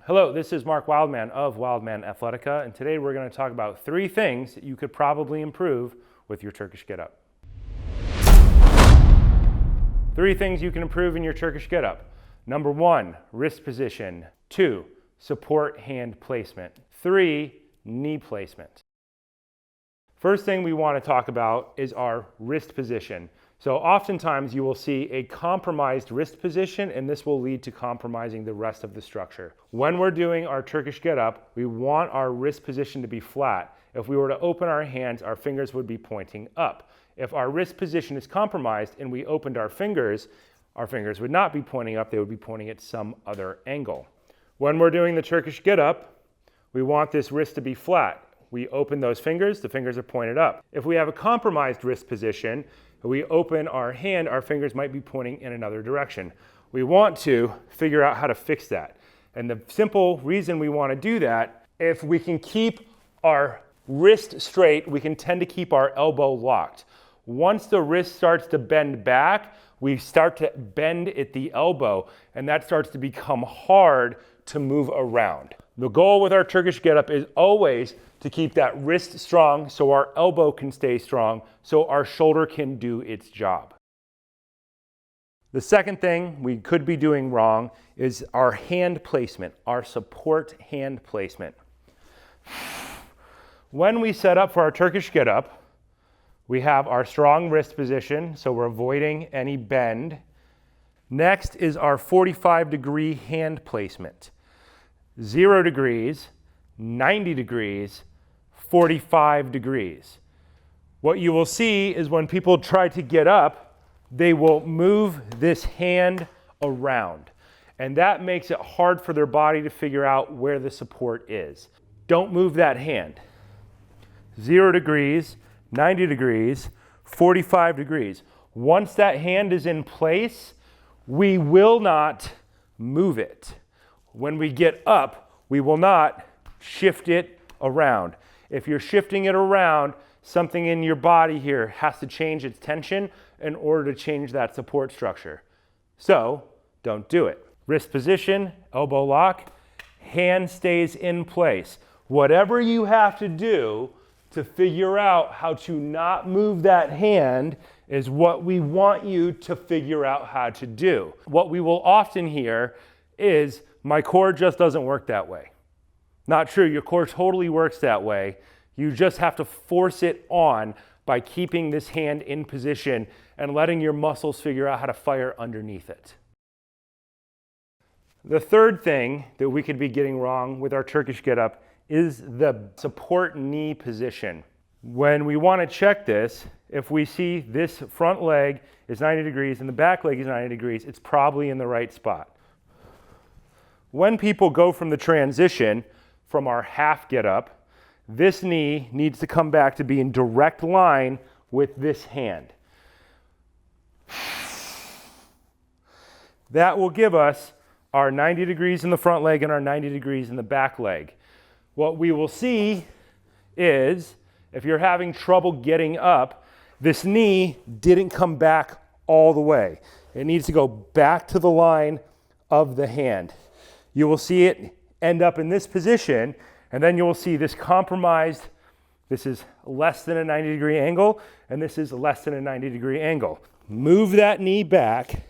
Hello, this is Mark Wildman of Wildman Athletica, and today we're going to talk about 3 things that you could probably improve with your Turkish get-up. 3 things you can improve in your Turkish get-up. Number 1, wrist position. 2, support hand placement. 3, knee placement. First thing we want to talk about is our wrist position. So oftentimes you will see a compromised wrist position, and this will lead to compromising the rest of the structure. When we're doing our Turkish get-up, we want our wrist position to be flat. If we were to open our hands, our fingers would be pointing up. If our wrist position is compromised and we opened our fingers would not be pointing up, they would be pointing at some other angle. When we're doing the Turkish get-up, we want this wrist to be flat. We open those fingers, the fingers are pointed up. If we have a compromised wrist position, we open our hand, our fingers might be pointing in another direction. We want to figure out how to fix that. And the simple reason we want to do that, if we can keep our wrist straight, we can tend to keep our elbow locked. Once the wrist starts to bend back, we start to bend at the elbow, and that starts to become hard to move around. The goal with our Turkish get-up is always to keep that wrist strong so our elbow can stay strong, so our shoulder can do its job. The second thing we could be doing wrong is our hand placement, our support hand placement. When we set up for our Turkish get-up, we have our strong wrist position, so we're avoiding any bend. Next is our 45-degree hand placement. 0 degrees, 90 degrees, 45 degrees. What you will see is when people try to get up, they will move this hand around. And that makes it hard for their body to figure out where the support is. Don't move that hand. 0 degrees, 90 degrees, 45 degrees. Once that hand is in place, we will not move it. When we get up, we will not shift it around. If you're shifting it around, something in your body here has to change its tension in order to change that support structure. So, don't do it. Wrist position, elbow lock, hand stays in place. Whatever you have to do to figure out how to not move that hand is what we want you to figure out how to do. What we will often hear is, my core just doesn't work that way. Not true, your core totally works that way. You just have to force it on by keeping this hand in position and letting your muscles figure out how to fire underneath it. The third thing that we could be getting wrong with our Turkish get-up is the support knee position. When we want to check this, if we see this front leg is 90 degrees and the back leg is 90 degrees, it's probably in the right spot. When people go from the transition from our half get-up, this knee needs to come back to be in direct line with this hand. That will give us our 90 degrees in the front leg and our 90 degrees in the back leg. What we will see is, if you're having trouble getting up, this knee didn't come back all the way. It needs to go back to the line of the hand. You will see it end up in this position, and then you will see this compromised, this is less than a 90-degree angle, and this is less than a 90-degree angle. Move that knee back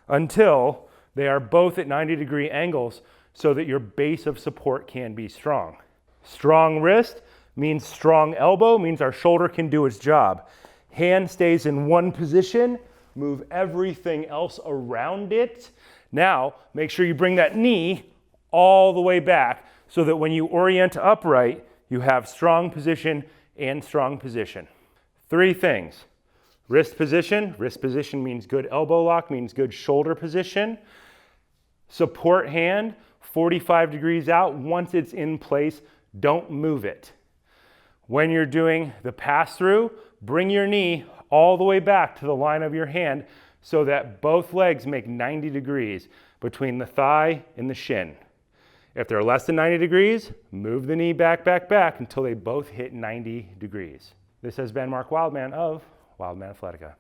until they are both at 90-degree angles so that your base of support can be strong. Strong wrist means strong elbow, means our shoulder can do its job. Hand stays in one position, move everything else around it. Now, make sure you bring that knee all the way back so that when you orient upright, you have strong position and strong position. 3 things. Wrist position means good elbow lock, means good shoulder position. Support hand, 45 degrees out. Once it's in place, don't move it. When you're doing the pass-through, bring your knee all the way back to the line of your hand so that both legs make 90 degrees between the thigh and the shin. If they're less than 90 degrees, move the knee back until they both hit 90 degrees. This has been Mark Wildman of Wildman Athletica.